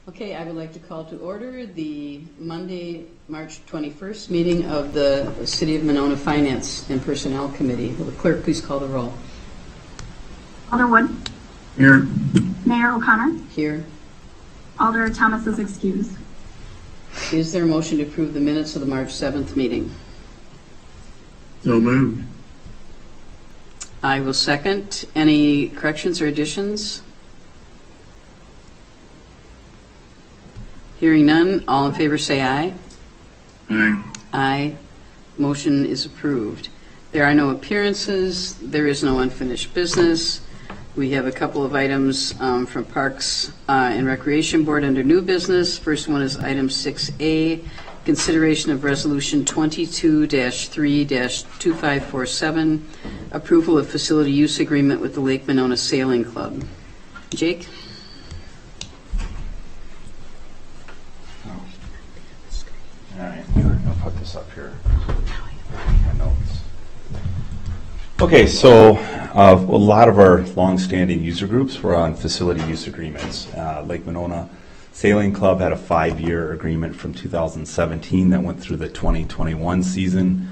Okay, I would like to call to order the Monday, March 21st meeting of the City of Winona Finance and Personnel Committee. Will the clerk please call the roll? Alder Wood. Here. Mayor O'Connor. Here. Alder Thomas is excused. Is there a motion to approve the minutes of the March 7th meeting? So moved. I will second. Any corrections or additions? Hearing none, all in favor say aye. Aye. Aye. Motion is approved. There are no appearances. There is no unfinished business. We have a couple of items from Parks and Recreation Board under new business. First one is item 6A, consideration of resolution 22-3-2547, approval of facility use agreement with the Lake Winona Sailing Club. Jake? All right, I'll put this up here. My notes. Okay, so a lot of our long-standing user groups were on facility use agreements. Lake Winona Sailing Club had a 5-year agreement from 2017 that went through the 2021 season.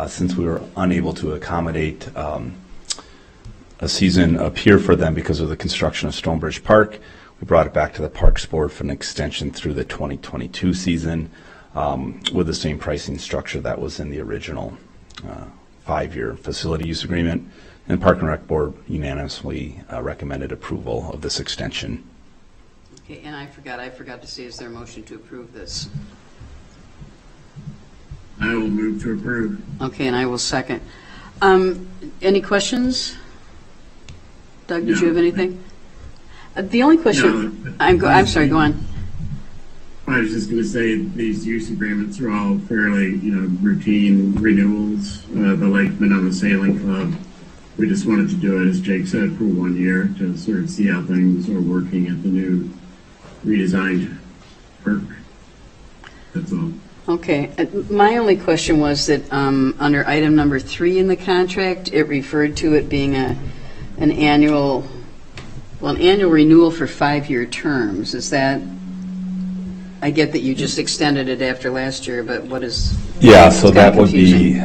Since we were unable to accommodate a season up here for them because of the construction of Stonebridge Park, we brought it back to the Parks Board for an extension through the 2022 season. With the same pricing structure that was in the original 5-year facility use agreement. And Park and Rec Board unanimously recommended approval of this extension. Okay, and I forgot to say, is there a motion to approve this? I will move to approve. Okay, and I will second. Any questions? Doug, did you have anything? The only question, No. I'm sorry, go on. I was just going to say these use agreements are all fairly, routine renewals. The Lake Winona Sailing Club, we just wanted to do it, as Jake said, for 1 year to sort of see how things are working at the new redesigned park. That's all. Okay, my only question was that under item number 3 in the contract, it referred to it being an annual renewal for 5-year terms. Is that? I get that you just extended it after last year, but what is? Yeah, so that would be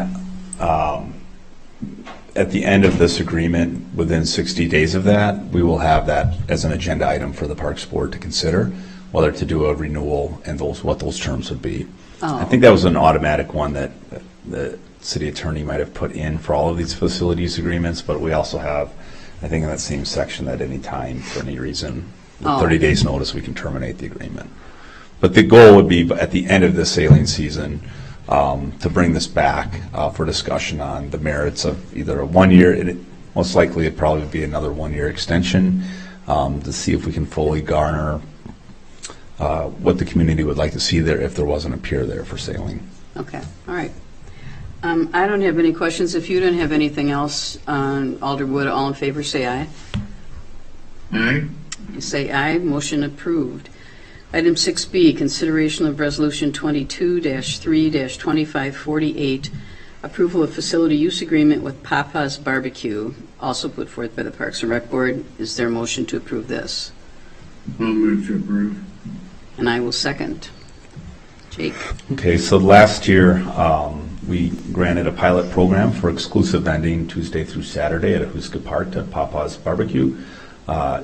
at the end of this agreement, within 60 days of that, we will have that as an agenda item for the Parks Board to consider, whether to do a renewal and what those terms would be. Oh. I think that was an automatic one that the city attorney might have put in for all of these facilities agreements, but we also have, I think in that same section, that any time, for any reason, with 30 days notice, we can terminate the agreement. But the goal would be at the end of this sailing season to bring this back for discussion on the merits of either a 1 year, most likely it'd probably be another 1-year extension to see if we can fully garner what the community would like to see there if there wasn't a pier there for sailing. Okay, all right. I don't have any questions. If you don't have anything else, Alder Wood, all in favor, say aye. Aye. Say aye. Motion approved. Item 6B, consideration of resolution 22-3-2548, approval of facility use agreement with Papa's Barbecue, also put forth by the Parks and Rec Board. Is there a motion to approve this? I'll move to approve. And I will second. Jake? Okay, so last year we granted a pilot program for exclusive vending Tuesday through Saturday at Ahuska Park to Papa's Barbecue.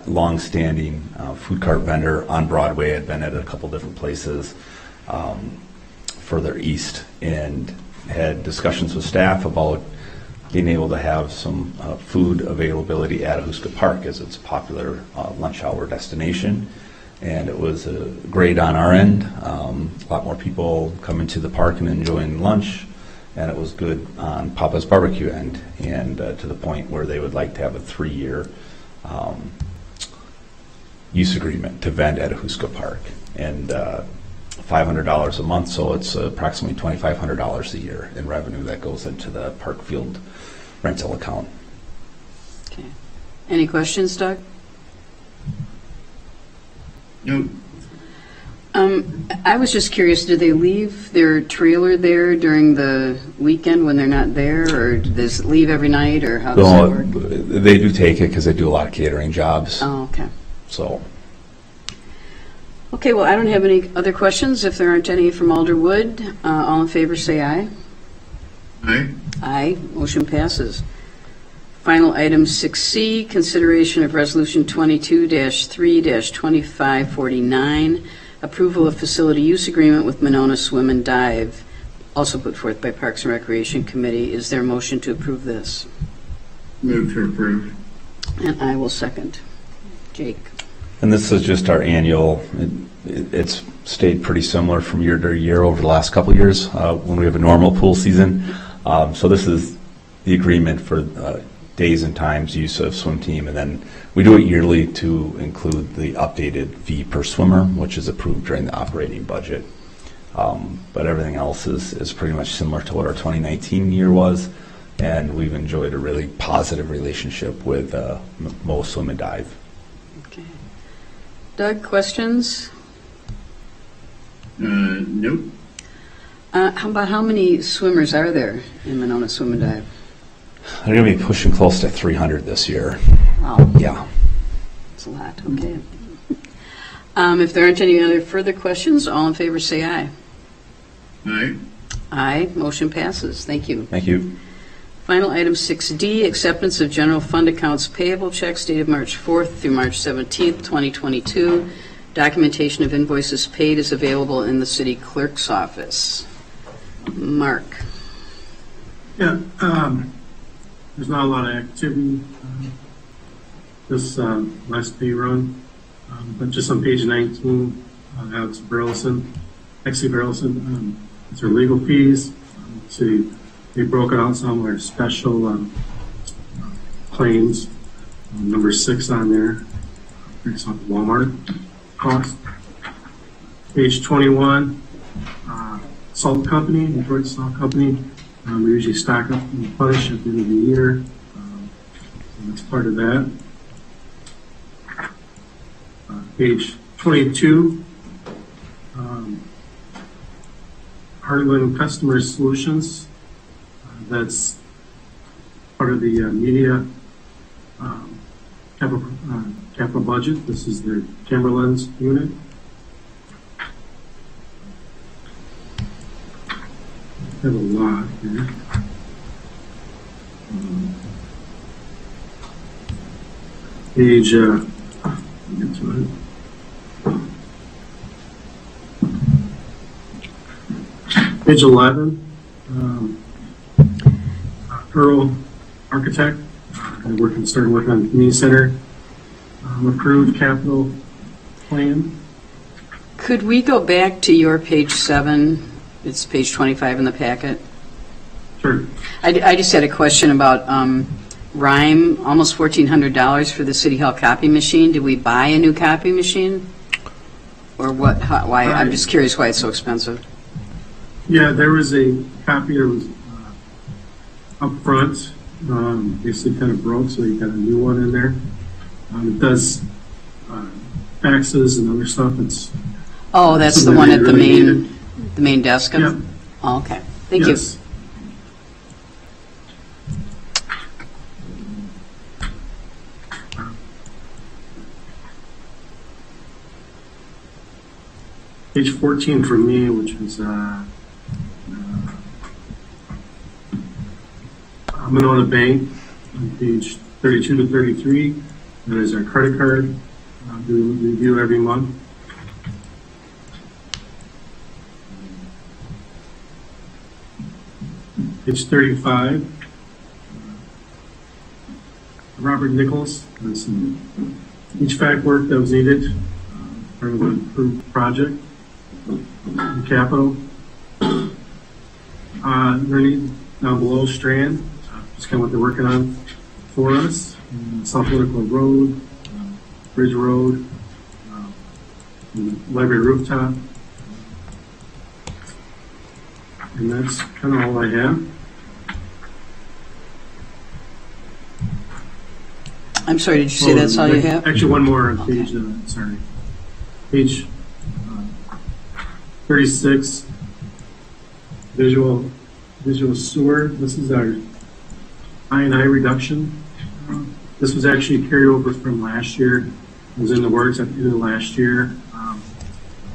Long-standing food cart vendor on Broadway, had been at a couple different places further east, and had discussions with staff about being able to have some food availability at Ahuska Park, as it's a popular lunch hour destination. And it was great on our end. A lot more people coming to the park and enjoying lunch, and it was good on Papa's Barbecue end, and to the point where they would like to have a 3-year use agreement to vend at Ahuska Park, and $500 a month, so it's approximately $2,500 a year in revenue that goes into the park field rental account. Okay. Any questions, Doug? Nope. I was just curious, do they leave their trailer there during the weekend when they're not there, or does it leave every night, or how does that work? They do take it because they do a lot of catering jobs. Oh, okay. So. Okay, well, I don't have any other questions. If there aren't any from Alderwood, all in favor say aye. Aye. Aye, motion passes. Final item 6C, consideration of Resolution 22-3-2549, approval of facility use agreement with Winona Swim and Dive, also put forth by Parks and Recreation Committee. Is there a motion to approve this? Move to approve. And I will second. Jake? And this is just our annual, it's stayed pretty similar from year to year over the last couple of years when we have a normal pool season. So this is the agreement for days and times use of swim team, and then we do it yearly to include the updated fee per swimmer, which is approved during the operating budget. But everything else is pretty much similar to what our 2019 year was, and we've enjoyed a really positive relationship with Mo Swim and Dive. Okay. Doug, questions? Nope. How about how many swimmers are there in Winona Swim and Dive? They're going to be pushing close to 300 this year. Wow, Yeah. that's a lot. Okay. If there aren't any other further questions, all in favor say aye. Aye. Aye, motion passes. Thank you. Thank you. Final item 6D, acceptance of general fund accounts payable checks dated March 4th through March 17th, 2022. Documentation of invoices paid is available in the city clerk's office. Mark. Yeah, there's not a lot of activity this last pay run, but just on page 19, Alex Burleson, it's our legal fees. So they broke out some of our special claims. Number 6 on there, it's on Walmart cost. Page 21, Salt Company, Detroit Salt Company. We usually stock up and replenish at the end of the year. So that's part of that. Page 22, Heartland Customer Solutions. That's part of the media capital budget. This is their Timberlands unit. I have a lot here. Page, get to it. Page 11, Earl Architect, started working on the community center, approved capital plan. Could we go back to your page 7? It's page 25 in the packet. Sure. I just had a question about Rhyme, almost $1,400 for the City Hall copy machine. Did we buy a new copy machine? Or what? Why? I'm just curious why it's so expensive. Yeah, there was a copy that was up front, basically kind of broke, so you got a new one in there. It does faxes and other stuff. Oh, that's the something one they at the really main needed. the main desk? Yep. Oh, okay. Thank Yes. Page 14 for me, which is Winona Bank, on page 32 to 33. That is our credit card. We review every month. Page 35. Robert Nichols, that's some HVAC work that was needed, part of the approved project in capital. Underneath, down below Strand, just kind of what they're working on for us. South Political Road, Bridge Road, Library Rooftop. And that's kind of all I have. I'm sorry, did you say that's all you have? Actually, one more on page, sorry. Page 36, visual sewer. This is our I&I reduction. This was actually carried over from last year. It was in the works at the end of last year.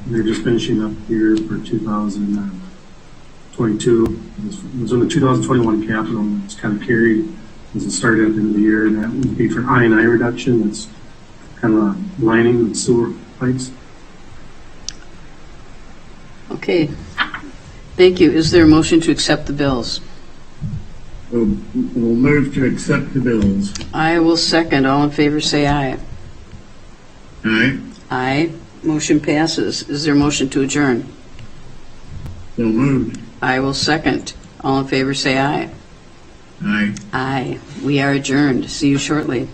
they're just finishing up here for 2022. It was in the 2021 capital, and it's kind of carried as it started at the end of the year, and that would be for I&I reduction. That's kind of lining the sewer pipes. Okay. Thank you. Is there a motion to accept the bills? We'll move to accept the bills. I will second. All in favor, say aye. Aye. Aye. Motion passes. Is there a motion to adjourn? So moved. I will second. All in favor, say aye. Aye. Aye. We are adjourned. See you shortly.